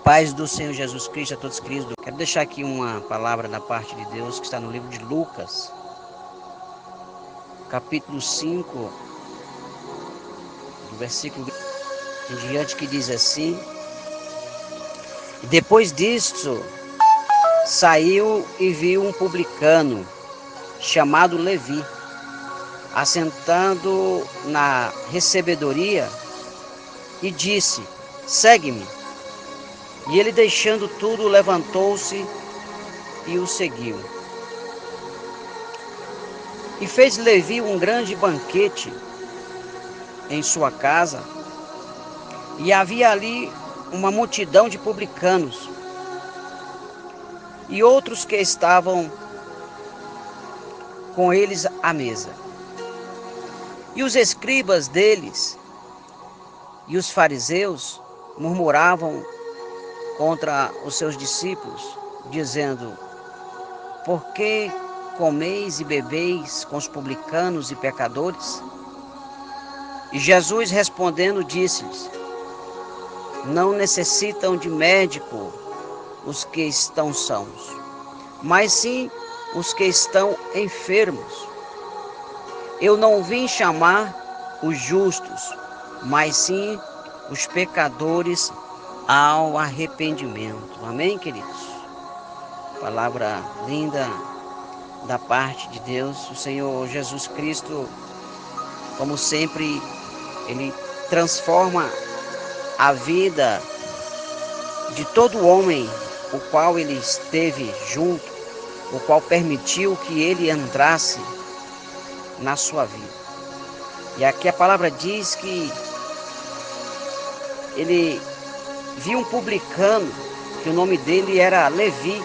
Paz do Senhor Jesus Cristo a todos queridos. Quero deixar aqui uma palavra da parte de Deus que está no livro de Lucas, capítulo 5, do versículo 20 em diante, que diz assim: E depois disso, saiu e viu um publicano chamado Levi, assentado na recebedoria, e disse: Segue-me. E ele, deixando tudo, levantou-se e o seguiu. E fez Levi um grande banquete em sua casa, e havia ali uma multidão de publicanos e outros que estavam com eles à mesa. E os escribas deles e os fariseus murmuravam contra os seus discípulos, dizendo: Por que comeis e bebeis com os publicanos e pecadores? E Jesus, respondendo, disse-lhes: Não necessitam de médico os que estão sãos, mas sim os que estão enfermos. Eu não vim chamar os justos, mas sim os pecadores ao arrependimento. Amém, queridos? Palavra linda da parte de Deus. O Senhor Jesus Cristo, como sempre, Ele transforma a vida de todo homem o qual Ele esteve junto, o qual permitiu que Ele entrasse na sua vida. E aqui a palavra diz que Ele viu um publicano, que o nome dele era Levi,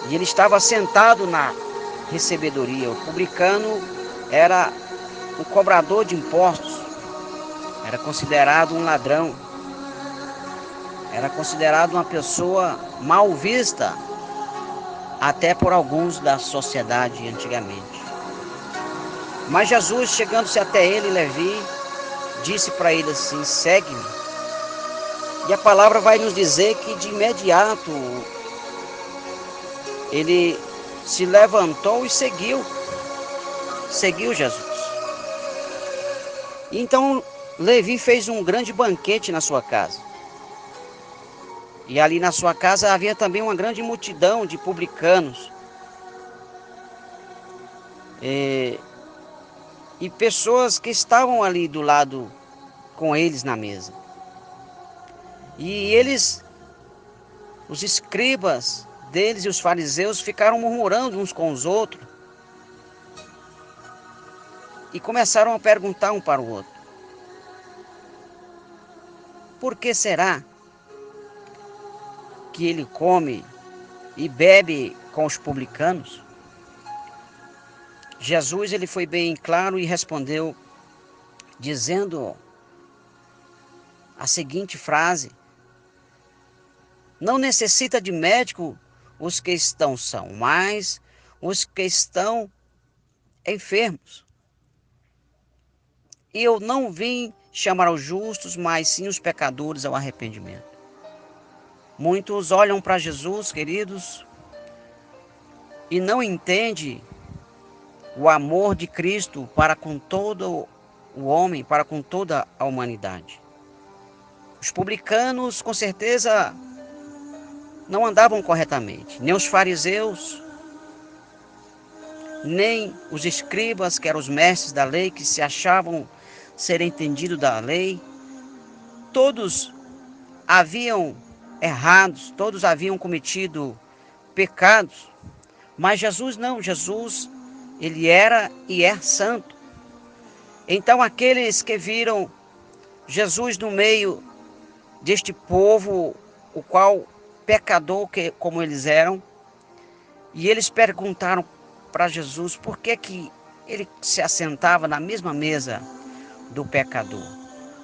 e ele estava sentado na recebedoria. O publicano era um cobrador de impostos, era considerado um ladrão, era considerado uma pessoa mal vista até por alguns da sociedade antigamente. Mas Jesus, chegando-se até ele, Levi, disse para ele assim: Segue-me. E a palavra vai nos dizer que de imediato ele se levantou e seguiu Jesus. E então Levi fez um grande banquete na sua casa. E ali na sua casa havia também uma grande multidão de publicanos e pessoas que estavam ali do lado com eles na mesa. E eles, os escribas deles e os fariseus, ficaram murmurando uns com os outros e começaram a perguntar um para o outro: Por que será que ele come e bebe com os publicanos? Jesus, ele foi bem claro e respondeu dizendo a seguinte frase: Não necessita de médico os que estão sãos, mas os que estão enfermos. E eu não vim chamar os justos, mas sim os pecadores ao arrependimento. Muitos olham para Jesus, queridos, e não entendem o amor de Cristo para com todo o homem, para com toda a humanidade. Os publicanos, com certeza, não andavam corretamente, nem os fariseus, nem os escribas, que eram os mestres da lei, que se achavam ser entendidos da lei. Todos haviam errados, todos haviam cometido pecados, mas Jesus não. Jesus, ele era e é santo. Então aqueles que viram Jesus no meio deste povo, o qual pecador como eles eram, e eles perguntaram para Jesus por que ele se assentava na mesma mesa do pecador.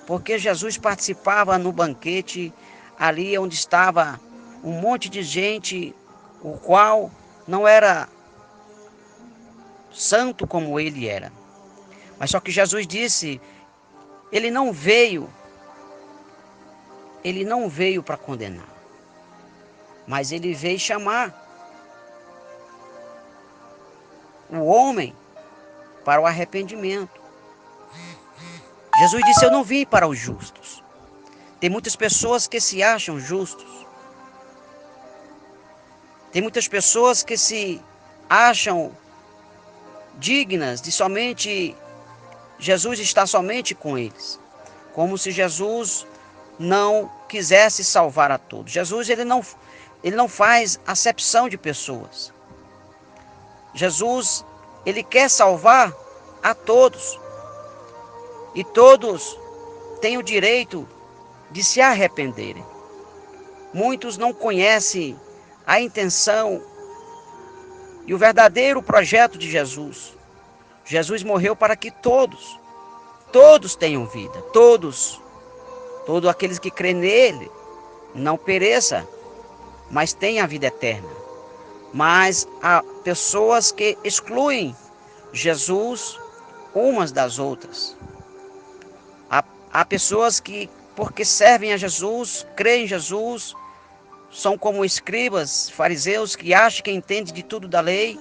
Porque Jesus participava no banquete ali onde estava um monte de gente, o qual não era santo como ele era. Mas só que Jesus disse, ele não veio ele não veio para condenar, mas ele veio chamar o homem para o arrependimento. Jesus disse: eu não vim para os justos. Tem muitas pessoas que se acham justos. Tem muitas pessoas que se acham dignas de somente Jesus estar somente com eles, como se Jesus não quisesse salvar a todos. Jesus ele não faz acepção de pessoas. Jesus ele quer salvar a todos, e todos têm o direito de se arrependerem. Muitos não conhecem a intenção e o verdadeiro projeto de Jesus. Jesus morreu para que todos tenham vida, todos aqueles que crêem nele, não pereça, mas tenham a vida eterna. Mas há pessoas que excluem Jesus umas das outras. Há pessoas que, porque servem a Jesus, creem em Jesus, são como escribas, fariseus, que acham que entendem de tudo da lei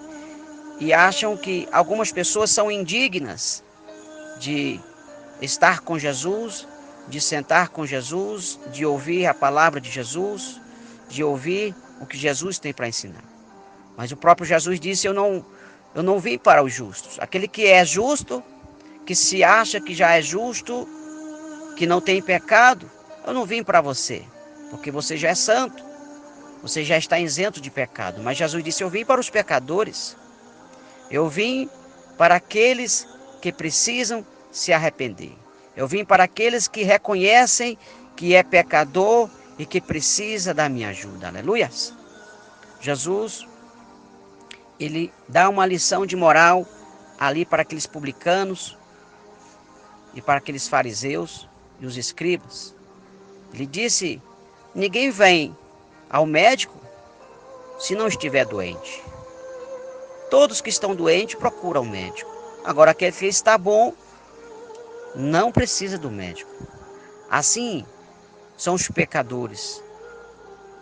e acham que algumas pessoas são indignas de estar com Jesus, de sentar com Jesus, de ouvir a palavra de Jesus, de ouvir o que Jesus tem para ensinar. Mas o próprio Jesus disse: eu não vim para os justos. Aquele que é justo, que se acha que já é justo, que não tem pecado, eu não vim para você, porque você já é santo. Você já está isento de pecado. Mas Jesus disse: eu vim para os pecadores. Eu vim para aqueles que precisam se arrepender. Eu vim para aqueles que reconhecem que é pecador e que precisa da minha ajuda. Aleluias. Jesus, ele dá uma lição de moral ali para aqueles publicanos e para aqueles fariseus e os escribas. Ele disse: ninguém vem ao médico se não estiver doente. Todos que estão doentes procuram o médico. Agora, aquele que está bom não precisa do médico. Assim são os pecadores.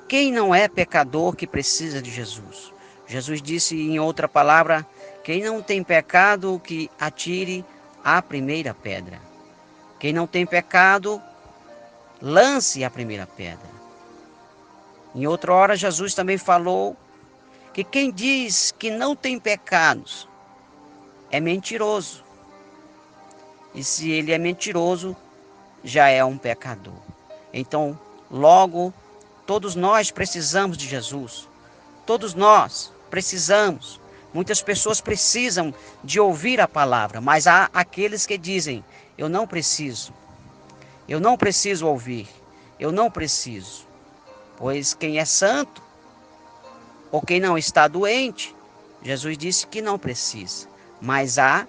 Quem não é pecador que precisa de Jesus? Jesus disse em outra palavra: quem não tem pecado, que atire a primeira pedra. Quem não tem pecado, lance a primeira pedra. Em outra hora, Jesus também falou que quem diz que não tem pecados é mentiroso. E se ele é mentiroso, já é um pecador. Então, logo, todos nós precisamos de Jesus. Todos nós precisamos. Muitas pessoas precisam de ouvir a palavra, mas há aqueles que dizem: eu não preciso. Eu não preciso ouvir. Eu não preciso. Pois quem é santo, ou quem não está doente, Jesus disse que não precisa. Mas há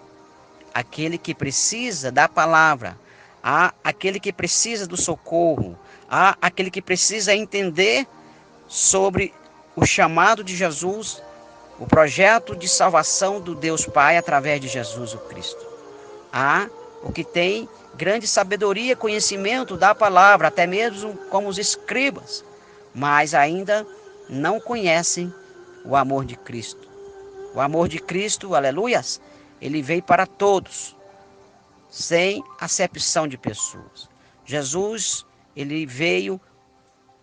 aquele que precisa da palavra, há aquele que precisa do socorro, há aquele que precisa entender sobre o chamado de Jesus, o projeto de salvação do Deus Pai através de Jesus o Cristo. Há o que tem grande sabedoria, conhecimento da palavra, até mesmo como os escribas, mas ainda não conhecem o amor de Cristo. O amor de Cristo, aleluias, ele veio para todos, sem acepção de pessoas. Jesus, ele veio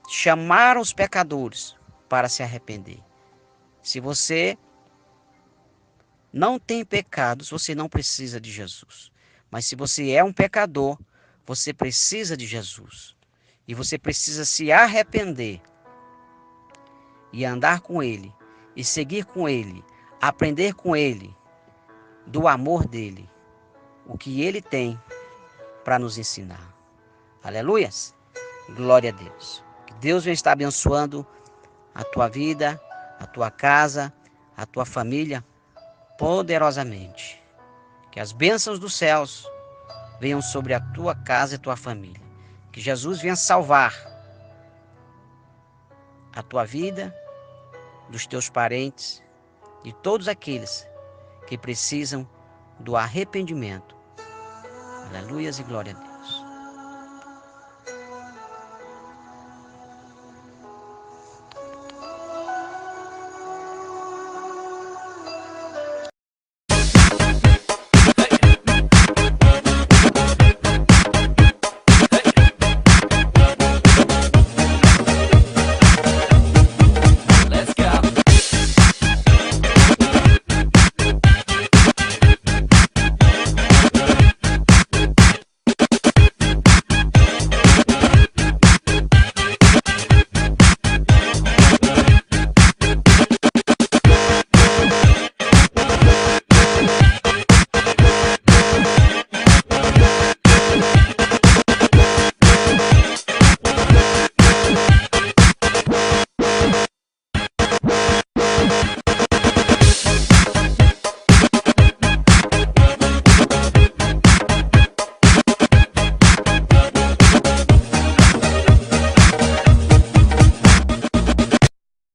chamar os pecadores para se arrepender. Se você não tem pecados, você não precisa de Jesus. Mas se você é um pecador, você precisa de Jesus. E você precisa se arrepender e andar com Ele, e seguir com Ele, aprender com Ele, do amor dEle, o que Ele tem para nos ensinar. Aleluias! Glória a Deus. Que Deus venha estar abençoando a tua vida, a tua casa, a tua família, poderosamente. Que as bênçãos dos céus venham sobre a tua casa e a tua família. Que Jesus venha salvar a tua vida, dos teus parentes, de todos aqueles que precisam do arrependimento. Aleluias e glória a Deus.